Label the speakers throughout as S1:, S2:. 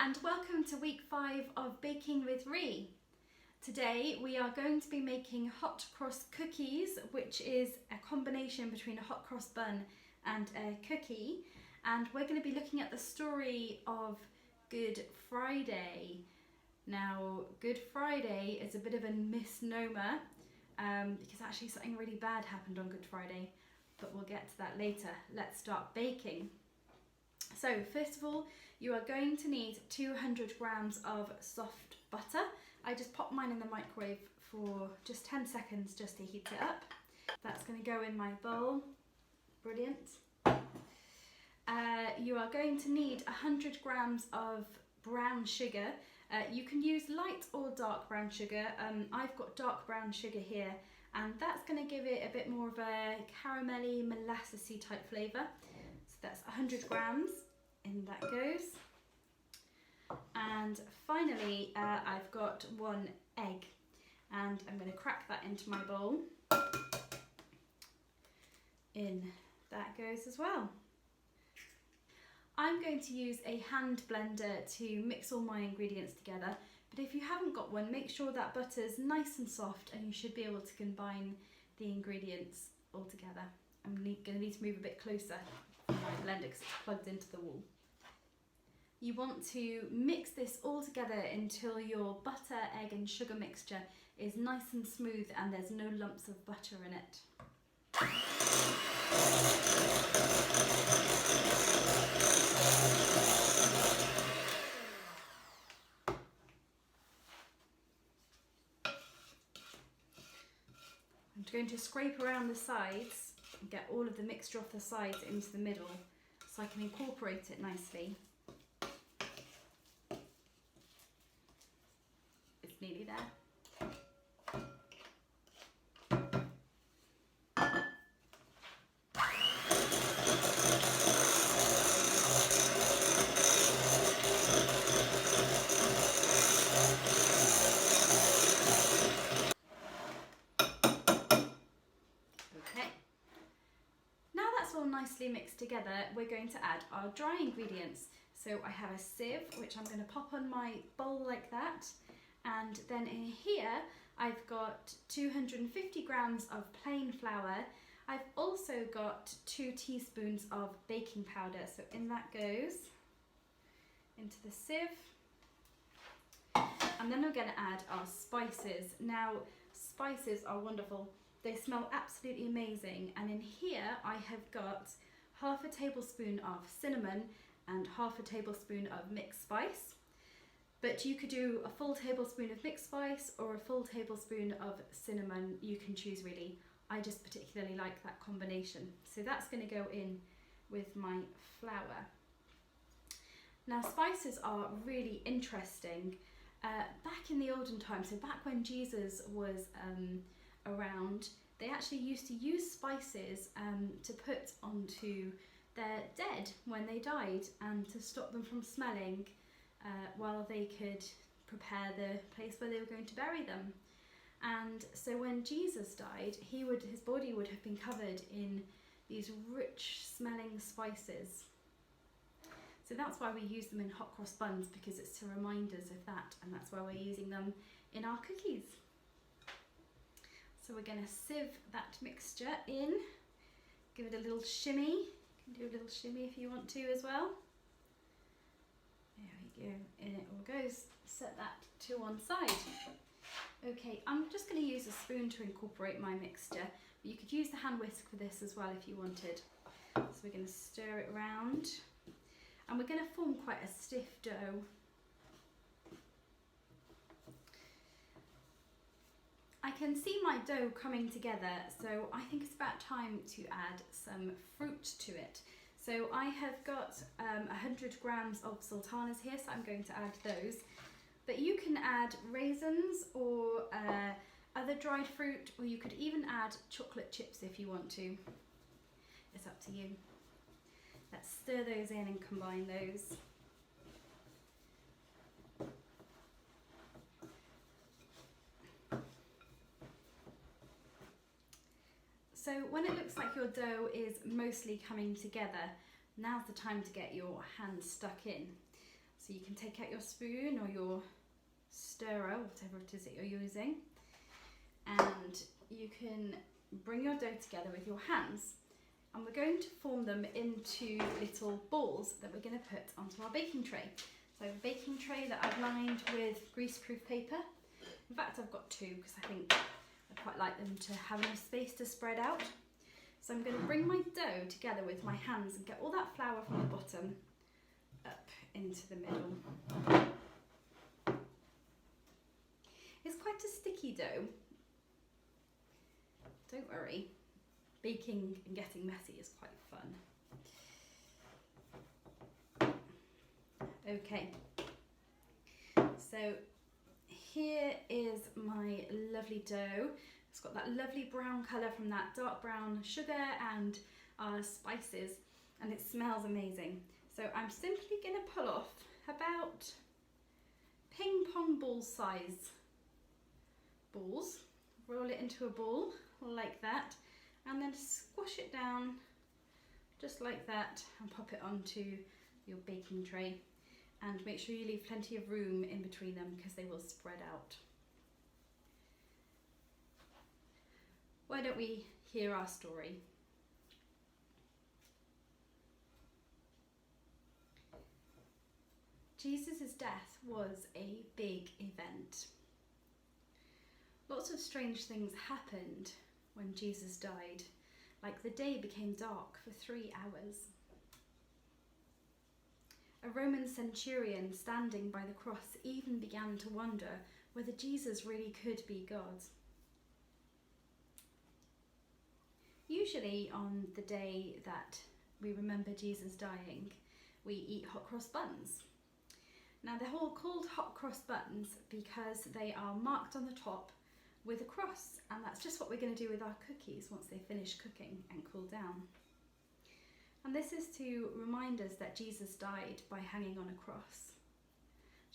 S1: and welcome to week 5 of Baking with Rhi. Today we are going to be making hot cross cookies, which is a combination between a hot cross bun and a cookie, and we're going to be looking at the story of Good Friday. Now, Good Friday is a bit of a misnomer because actually something really bad happened on Good Friday, but we'll get to that later. Let's start baking. So first of all, you are going to need 200 grams of soft butter. I just popped mine in the microwave for just 10 seconds just to heat it up. That's going to go in my bowl. Brilliant. You are going to need 100 grams of brown sugar. You can use light or dark brown sugar. I've got dark brown sugar here, and that's going to give it a bit more of a caramelly, molassesy type flavour. So that's 100 grams, in that goes. And finally, I've got 1 egg, and I'm going to crack that into my bowl. In that goes as well. I'm going to use a hand blender to mix all my ingredients together, but if you haven't got one, make sure that butter's nice and soft and you should be able to combine the ingredients all together. I'm going to need to move a bit closer from my blender because it's plugged into the wall. You want to mix this all together until your butter, egg and sugar mixture is nice and smooth and there's no lumps of butter in it. I'm going to scrape around the sides and get all of the mixture off the sides into the middle so I can incorporate it nicely. It's nearly there. Nicely mixed together, we're going to add our dry ingredients. So I have a sieve which I'm going to pop on my bowl like that, and then in here I've got 250 grams of plain flour. I've also got 2 teaspoons of baking powder, so in that goes into the sieve. And then we're going to add our spices. Now, spices are wonderful. They smell absolutely amazing, and in here I have got half a tablespoon of cinnamon and half a tablespoon of mixed spice. But you could do a full tablespoon of mixed spice or a full tablespoon of cinnamon. You can choose really. I just particularly like that combination. So that's going to go in with my flour. Now, spices are really interesting. Back in the olden times, so back when Jesus was around, they actually used to use spices to put onto their dead when they died and to stop them from smelling while they could prepare the place where they were going to bury them. And so when Jesus died, his body would have been covered in these rich smelling spices. So that's why we use them in hot cross buns, because it's to remind us of that, and that's why we're using them in our cookies. So we're going to sieve that mixture in, give it a little shimmy. You can do a little shimmy if you want to as well. There we go, in it all goes. Set that to one side. Okay, I'm just going to use a spoon to incorporate my mixture, but you could use the hand whisk for this as well if you wanted. So we're going to stir it around, and we're going to form quite a stiff dough. I can see my dough coming together, so I think it's about time to add some fruit to it. So I have got 100 grams of sultanas here, so I'm going to add those. But you can add raisins or other dried fruit, or you could even add chocolate chips if you want to. It's up to you. Let's stir those in and combine those. So when it looks like your dough is mostly coming together, now's the time to get your hand stuck in. So you can take out your spoon or your stirrer, whatever it is that you're using, and you can bring your dough together with your hands, and we're going to form them into little balls that we're going to put onto our baking tray. So I have a baking tray that I've lined with greaseproof paper. In fact, I've got two because I think I quite like them to have enough space to spread out. So I'm going to bring my dough together with my hands and get all that flour from the bottom up into the middle. It's quite a sticky dough. Don't worry, baking and getting messy is quite fun. Okay, so here is my lovely dough. It's got that lovely brown colour from that dark brown sugar and spices, and it smells amazing. So I'm simply going to pull off about ping pong ball size balls, roll it into a ball like that, and then squash it down just like that and pop it onto your baking tray, and make sure you leave plenty of room in between them because they will spread out. Why don't we hear our story? Jesus' death was a big event. Lots of strange things happened when Jesus died, like the day became dark for 3 hours. A Roman centurion standing by the cross even began to wonder whether Jesus really could be God. Usually on the day that we remember Jesus dying, we eat hot cross buns. Now they're all called hot cross buns because they are marked on the top with a cross, and that's just what we're going to do with our cookies once they finish cooking and cool down. And this is to remind us that Jesus died by hanging on a cross.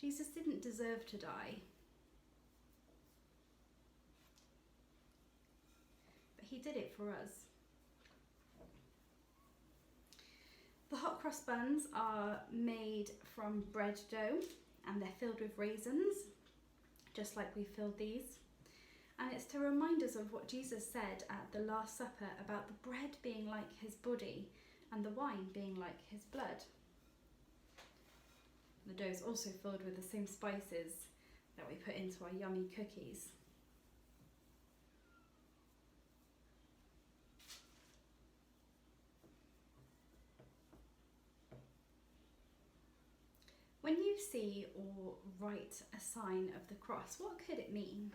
S1: Jesus didn't deserve to die, but he did it for us. The hot cross buns are made from bread dough, and they're filled with raisins, just like we filled these. And it's to remind us of what Jesus said at the Last Supper about the bread being like his body and the wine being like his blood. The dough is also filled with the same spices that we put into our yummy cookies. When you see or write a sign of the cross, what could it mean?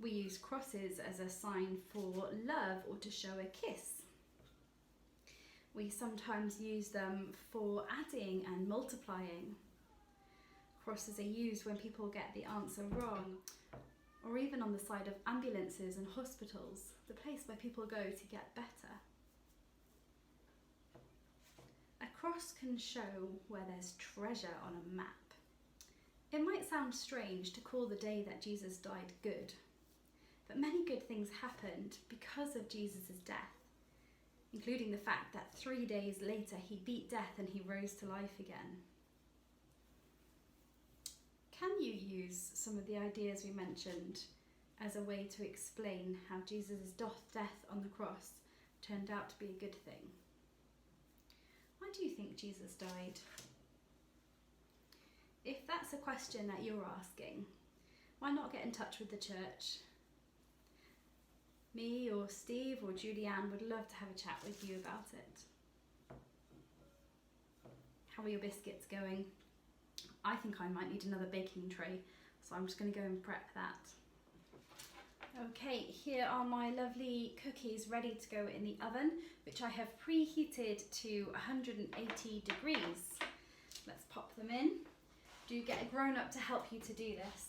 S1: We use crosses as a sign for love or to show a kiss. We sometimes use them for adding and multiplying. Crosses are used when people get the answer wrong, or even on the side of ambulances and hospitals, the place where people go to get better. A cross can show where there's treasure on a map. It might sound strange to call the day that Jesus died good, but many good things happened because of Jesus' death, including the fact that 3 days later he beat death and he rose to life again. Can you use some of the ideas we mentioned as a way to explain how Jesus' death on the cross turned out to be a good thing? Why do you think Jesus died? If that's a question that you're asking, why not get in touch with the church? Me or Steve or Julianne would love to have a chat with you about it. How are your biscuits going? I think I might need another baking tray, so I'm just going to go and prep that. Okay, here are my lovely cookies ready to go in the oven, which I have preheated to 180 degrees. Let's pop them in. Do get a grown-up to help you to do this.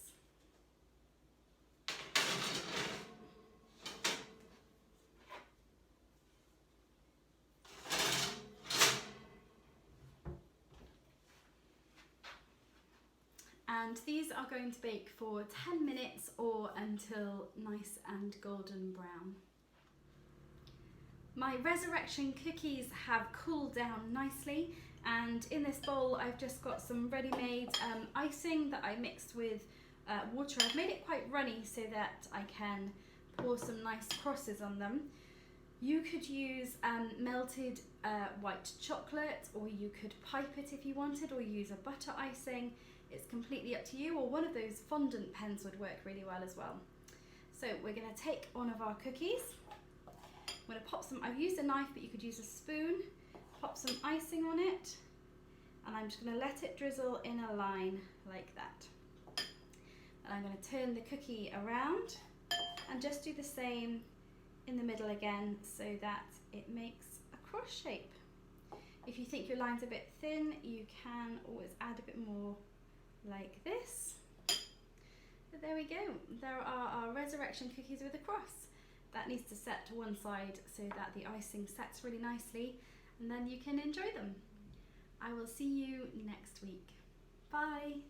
S1: And these are going to bake for 10 minutes or until nice and golden brown. My resurrection cookies have cooled down nicely, And in this bowl I've just got some ready-made icing that I mixed with water. I've made it quite runny so that I can pour some nice crosses on them. You could use melted white chocolate, or you could pipe it if you wanted, or use a butter icing. It's completely up to you, or one of those fondant pens would work really well as well. So we're going to take one of our cookies. I'm going to pop some, I've used a knife but you could use a spoon, pop some icing on it, and I'm just going to let it drizzle in a line like that. And I'm going to turn the cookie around and just do the same in the middle again so that it makes a cross shape. If you think your line's a bit thin, you can always add a bit more like this. But there we go. There are our resurrection cookies with a cross. That needs to set to one side so that the icing sets really nicely, and then you can enjoy them. I will see you next week. Bye.